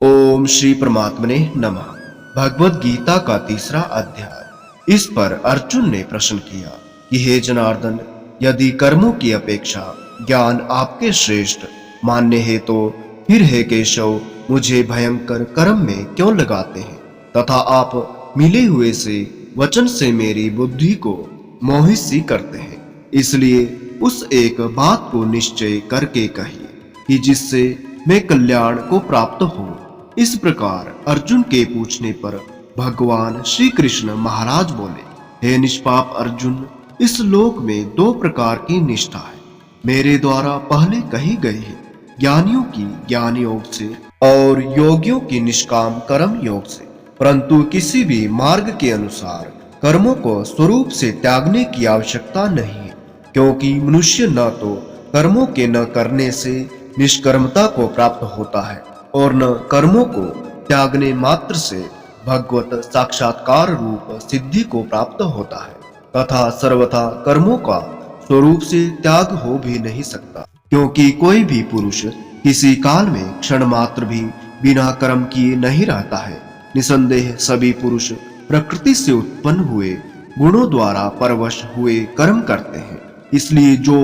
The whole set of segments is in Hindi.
ओम श्री परमात्मने नमः। भगवद गीता का तीसरा अध्याय। इस पर अर्जुन ने प्रश्न किया कि हे जनार्दन, यदि कर्मों की अपेक्षा ज्ञान आपके श्रेष्ठ मान्य है तो फिर हे केशव, मुझे भयंकर कर्म में क्यों लगाते हैं तथा आप मिले हुए से वचन से मेरी बुद्धि को मोहित सी करते हैं। इसलिए उस एक बात को निश्चय करके कहिए कि जिससे मैं कल्याण को प्राप्त हो। इस प्रकार अर्जुन के पूछने पर भगवान श्री कृष्ण महाराज बोले, हे निष्पाप अर्जुन, इस लोक में दो प्रकार की निष्ठा है, मेरे द्वारा पहले कही गई है। ज्ञानियों की ज्ञान योग से और योगियों की निष्काम कर्म योग से। परंतु किसी भी मार्ग के अनुसार कर्मों को स्वरूप से त्यागने की आवश्यकता नहीं है, क्योंकि मनुष्य न तो कर्मों के न करने से निष्कर्मता को प्राप्त होता है और न कर्मों को त्यागने मात्र से भगवत साक्षात्कार रूप सिद्धि को प्राप्त होता है, तथा सर्वथा कर्मों का स्वरूप से त्याग हो भी नहीं सकता, क्योंकि कोई भी पुरुष किसी काल में क्षण मात्र भी बिना कर्म किए नहीं रहता है। निसंदेह सभी पुरुष प्रकृति से उत्पन्न हुए गुणों द्वारा परवश हुए कर्म करते हैं। इसलिए जो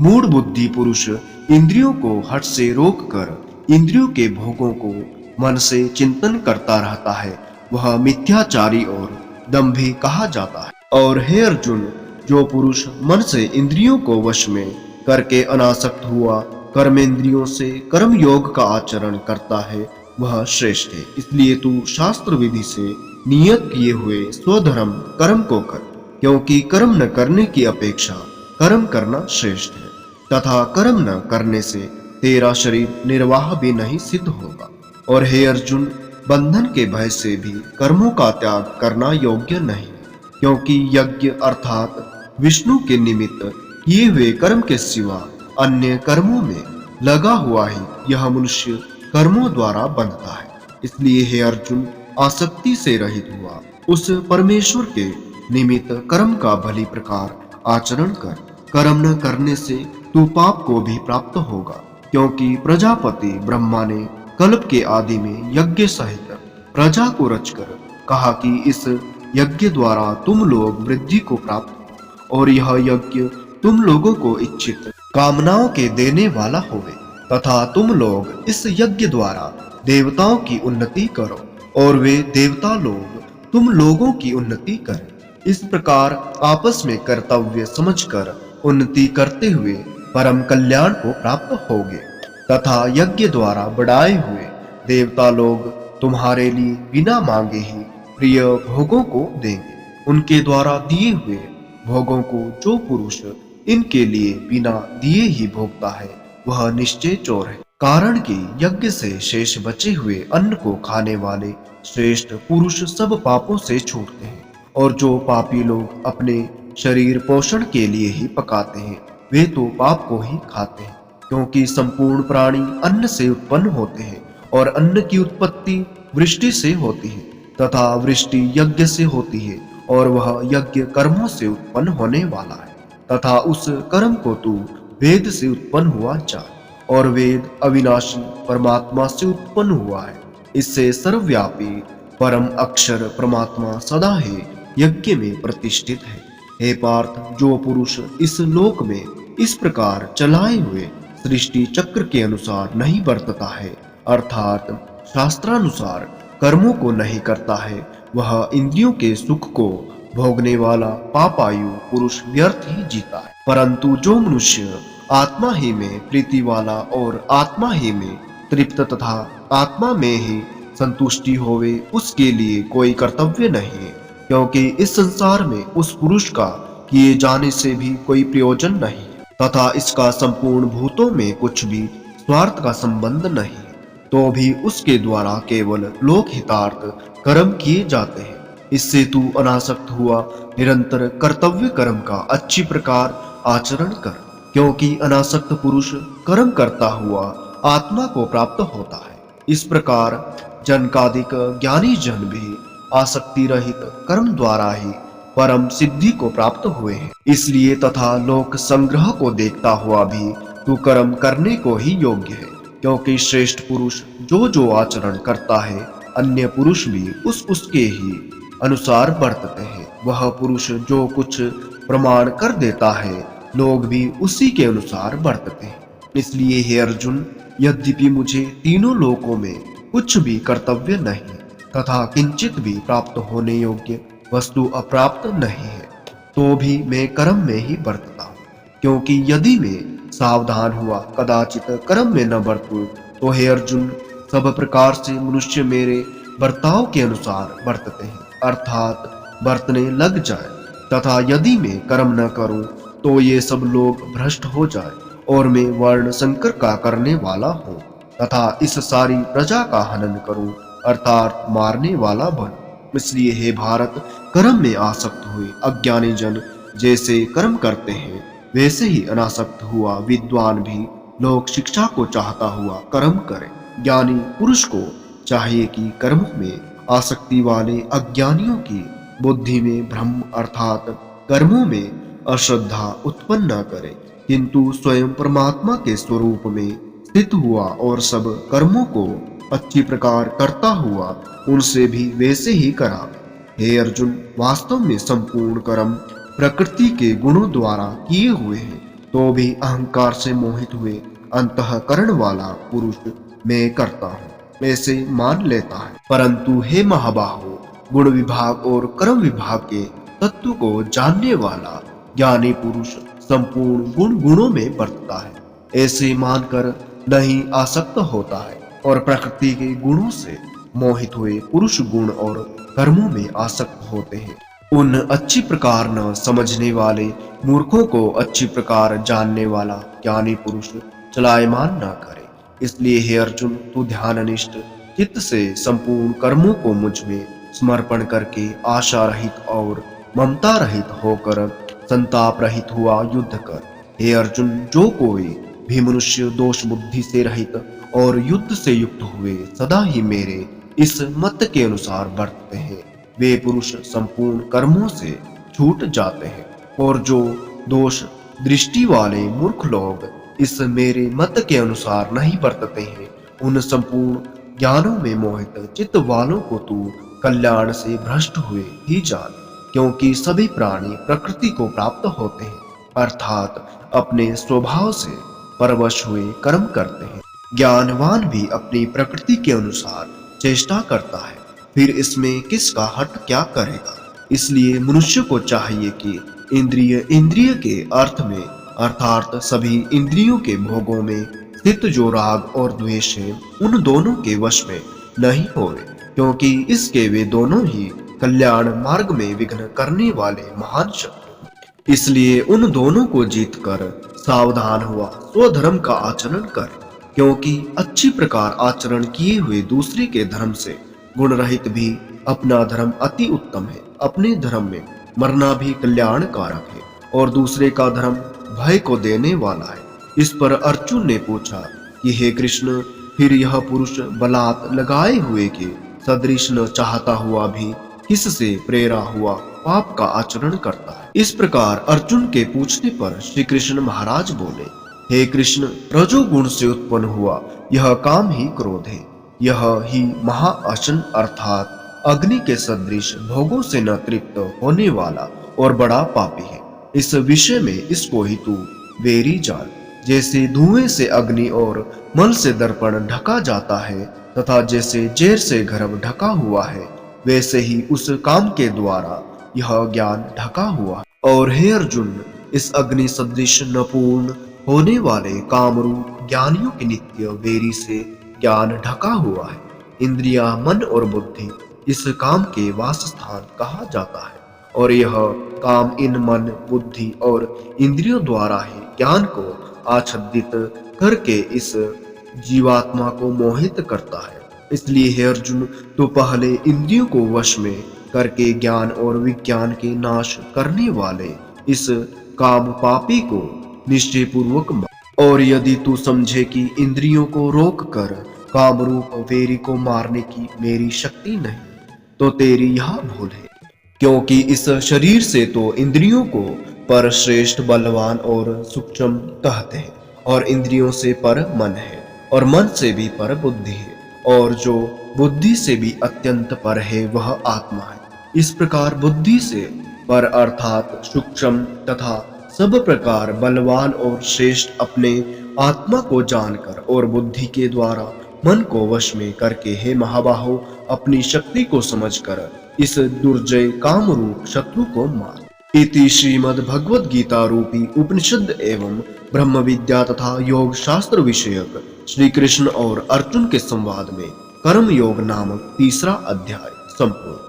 मूढ़ बुद्धि पुरुष इंद्रियों को हठ से रोककर इंद्रियों के भोगों को मन से चिंतन करता रहता है, वह मिथ्याचारी और दंभी कहा जाता है। और हे अर्जुन, जो पुरुष मन से इंद्रियों को वश में करके अनासक्त हुआ कर्मेंद्रियों से कर्म योग का आचरण करता है, वह श्रेष्ठ है। इसलिए तू शास्त्र विधि से नियत किए हुए स्वधर्म कर्म को कर, क्योंकि कर्म न करने की अपेक्षा कर्म करना श्रेष्ठ है, तथा कर्म न करने से तेरा शरीर निर्वाह भी नहीं सिद्ध होगा। और हे अर्जुन, बंधन के भय से भी कर्मों का त्याग करना योग्य नहीं, क्योंकि यज्ञ अर्थात विष्णु के निमित्त किए हुए कर्म के सिवा अन्य कर्मों में लगा हुआ ही यह मनुष्य कर्मों द्वारा बंधता है। इसलिए हे अर्जुन, आसक्ति से रहित हुआ उस परमेश्वर के निमित्त कर्म का भली प्रकार आचरण कर। कर्म न करने से तू पाप को भी प्राप्त होगा, क्योंकि प्रजापति ब्रह्मा ने कल्प के आदि में यज्ञ सहित प्रजा को रचकर कहा कि इस यज्ञ द्वारा तुम लोग वृद्धि को प्राप्त हो, और यह यज्ञ तुम लोगों को इच्छित कामनाओं के देने वाला होवे, तथा तुम लोग इस यज्ञ द्वारा देवताओं की उन्नति करो और वे देवता लोग तुम लोगों की उन्नति करें। इस प्रकार आपस में कर्तव्य समझकर उन्नति करते हुए परम कल्याण को प्राप्त होगे, तथा यज्ञ द्वारा बढ़ाए हुए देवता लोग तुम्हारे लिए बिना मांगे ही प्रिय भोगों को देंगे। उनके द्वारा दिए हुए भोगों को जो पुरुष इनके लिए बिना दिए ही भोगता है, वह निश्चय चोर है। कारण कि यज्ञ से शेष बचे हुए अन्न को खाने वाले श्रेष्ठ पुरुष सब पापों से छूटते हैं, और जो पापी लोग अपने शरीर पोषण के लिए ही पकाते हैं, वे तो पाप को ही खाते हैं। क्योंकि संपूर्ण प्राणी अन्न से उत्पन्न होते हैं, और अन्न की उत्पत्ति वृष्टि से होती है, तथा वृष्टि यज्ञ से होती है, और वह यज्ञ कर्मों से उत्पन्न होने वाला है, तथा उस कर्म को तू वेद से उत्पन्न हुआ जान, और वेद अविनाशी परमात्मा से उत्पन्न हुआ है। इससे सर्वव्यापी परम अक्षर परमात्मा सदा ही यज्ञ में प्रतिष्ठित है। हे पार्थ, जो पुरुष इस लोक में इस प्रकार चलाए हुए सृष्टि चक्र के अनुसार नहीं बरतता है, अर्थात शास्त्रानुसार कर्मों को नहीं करता है, वह इंद्रियों के सुख को भोगने वाला पापायु पुरुष व्यर्थ ही जीता है। परंतु जो मनुष्य आत्मा ही में प्रीति वाला और आत्मा ही में तृप्त तथा आत्मा में ही संतुष्टि होवे, उसके लिए कोई कर्तव्य नहीं है, क्योंकि इस संसार में उस पुरुष का किए जाने से भी कोई प्रयोजन नहीं है, तथा इसका संपूर्ण भूतों में कुछ भी स्वार्थ का संबंध नहीं, तो भी उसके द्वारा केवल लोक हितार्थ कर्म किए जाते हैं। इससे तू अनासक्त हुआ निरंतर कर्तव्य कर्म का अच्छी प्रकार आचरण कर, क्योंकि अनासक्त पुरुष कर्म करता हुआ आत्मा को प्राप्त होता है। इस प्रकार जनकादिक ज्ञानी जन भी आसक्ति रहित कर्म द्वारा ही परम सिद्धि को प्राप्त हुए हैं। इसलिए तथा लोक संग्रह को देखता हुआ भी तू कर्म करने को ही योग्य है, क्योंकि श्रेष्ठ पुरुष जो जो आचरण करता है अन्य पुरुष भी उसके ही अनुसार बरतते हैं। वह पुरुष जो कुछ प्रमाण कर देता है लोग भी उसी के अनुसार बरतते हैं। इसलिए हे अर्जुन, यद्यपि मुझे तीनों लोकों में कुछ भी कर्तव्य नहीं तथा किंचित भी प्राप्त होने योग्य वस्तु अप्राप्त नहीं है, तो भी मैं कर्म में ही बरतता हूँ। क्योंकि यदि मैं सावधान हुआ कदाचित कर्म में न बरतूं तो हे अर्जुन, सब प्रकार से मनुष्य मेरे बर्ताव के अनुसार बरतते हैं, अर्थात बरतने लग जाए। तथा यदि मैं कर्म न करूं तो ये सब लोग भ्रष्ट हो जाए और मैं वर्ण संकर का करने वाला हूँ तथा इस सारी प्रजा का हनन करूं, अर्थात मारने वाला बनूं। इसलिए हे भारत, कर्म में आसक्त हुए अज्ञानी जन जैसे कर्म करते हैं वैसे ही अनासक्त हुआ विद्वान भी लोक शिक्षा को चाहता हुआ कर्म करे। ज्ञानी पुरुष को चाहिए कि कर्म में आसक्ति वाले अज्ञानियों की बुद्धि में भ्रम अर्थात कर्मों में अश्रद्धा उत्पन्न न करे, किंतु स्वयं परमात्मा के स्वरूप में स्थित हुआ और सब कर्मों को अच्छी प्रकार करता हुआ उनसे भी वैसे ही करा। हे अर्जुन, वास्तव में संपूर्ण कर्म प्रकृति के गुणों द्वारा किए हुए हैं, तो भी अहंकार से मोहित हुए अंतःकरण वाला पुरुष मैं करता हूँ ऐसे मान लेता है। परंतु हे महाबाहो, गुण विभाग और कर्म विभाग के तत्व को जानने वाला ज्ञानी पुरुष संपूर्ण गुणों में बरतता है ऐसे मानकर नहीं आसक्त होता है, और प्रकृति के गुणों से मोहित हुए पुरुष गुण और कर्मों में आसक्त होते हैं। उन अच्छी प्रकार न समझने वाले मूर्खों को अच्छी प्रकार जानने वाला ज्ञानी पुरुष चलायमान न करे। इसलिए हे अर्जुन, तू ध्याननिष्ठ चित्त से संपूर्ण कर्मों को मुझ में समर्पण करके आशा रहित और ममता रहित होकर संताप रहित हुआ युद्ध कर। हे अर्जुन, जो कोई भी मनुष्य दोष बुद्धि से रहित और युद्ध से युक्त हुए सदा ही मेरे इस मत के अनुसार बरतते हैं, वे पुरुष संपूर्ण कर्मों से छूट जाते हैं। और जो दोष दृष्टि वाले मूर्ख लोग इस मेरे मत के अनुसार नहीं बरतते हैं, उन संपूर्ण ज्ञानों में मोहित चित्त वालों को तू कल्याण से भ्रष्ट हुए ही जान। क्योंकि सभी प्राणी प्रकृति को प्राप्त होते हैं, अर्थात अपने स्वभाव से परवश हुए कर्म करते हैं। ज्ञानवान भी अपनी प्रकृति के अनुसार चेष्टा करता है, फिर इसमें किसका हट क्या करेगा। इसलिए मनुष्य को चाहिए कि इंद्रिय के अर्थ में अर्थात सभी इंद्रियों के भोगों में स्थित जो राग और द्वेष है उन दोनों के वश में नहीं होवे, क्योंकि इसके वे दोनों ही कल्याण मार्ग में विघ्न करने वाले महान शत्रु। इसलिए उन दोनों को जीतकर सावधान हुआ स्वधर्म का आचरण कर, क्योंकि अच्छी प्रकार आचरण किए हुए दूसरे के धर्म से गुण रहित भी अपना धर्म अति उत्तम है। अपने धर्म में मरना भी कल्याण कारक है और दूसरे का धर्म भय को देने वाला है। इस पर अर्जुन ने पूछा कि हे कृष्ण, फिर यह पुरुष बलात् लगाए हुए के सदृश न चाहता हुआ भी किससे प्रेरा हुआ पाप का आचरण करता है। इस प्रकार अर्जुन के पूछने पर श्री कृष्ण महाराज बोले, हे कृष्ण, रजोगुण से उत्पन्न हुआ यह काम ही क्रोध है। यह ही महाअशन अर्थात अग्नि के सदृश भोगों से न तृप्त होने वाला और बड़ा पापी है। इस विषय में इसको ही तू वेरी जान। जैसे धुएं से अग्नि और मल से दर्पण ढका जाता है तथा जैसे जेर से गर्भ ढका हुआ है, वैसे ही उस काम के द्वारा यह ज्ञान ढका हुआ है। और हे अर्जुन, इस अग्नि सदृश न पूर्ण होने वाले कामरूप ज्ञानियों के नित्य वेरी से ज्ञान ढका हुआ है। इंद्रिया, मन और बुद्धि इस काम के वास स्थान कहा जाता है, और यह काम इन मन, बुद्धि और इंद्रियों द्वारा ही ज्ञान को आच्छादित करके इस जीवात्मा को मोहित करता है। इसलिए हे अर्जुन, तो पहले इंद्रियों को वश में करके ज्ञान और विज्ञान के नाश करने वाले इस काम पापी को निश्चय पूर्वक मार। और यदि तू समझे कि इंद्रियों को रोक कर कामरूप वेरी को मारने की मेरी शक्ति नहीं, तो तेरी यह भूल है। क्योंकि इस शरीर से तो इंद्रियों को पर श्रेष्ठ, बलवान और सूक्ष्म कहते हैं, और इंद्रियों से पर मन है, और मन से भी पर बुद्धि है, और जो बुद्धि से भी अत्यंत पर है वह आत्मा है। इस प्रकार बुद्धि से पर अर्थात सूक्ष्म तथा सब प्रकार बलवान और श्रेष्ठ अपने आत्मा को जानकर और बुद्धि के द्वारा मन को वश में करके हे महाबाहो अपनी शक्ति को समझकर इस दुर्जय काम रूप शत्रु को मार। इति श्रीमद् भगवद गीता रूपी उपनिषद एवं ब्रह्म विद्या तथा योग शास्त्र विषयक श्री कृष्ण और अर्जुन के संवाद में कर्म योग नामक तीसरा अध्याय संपूर्ण।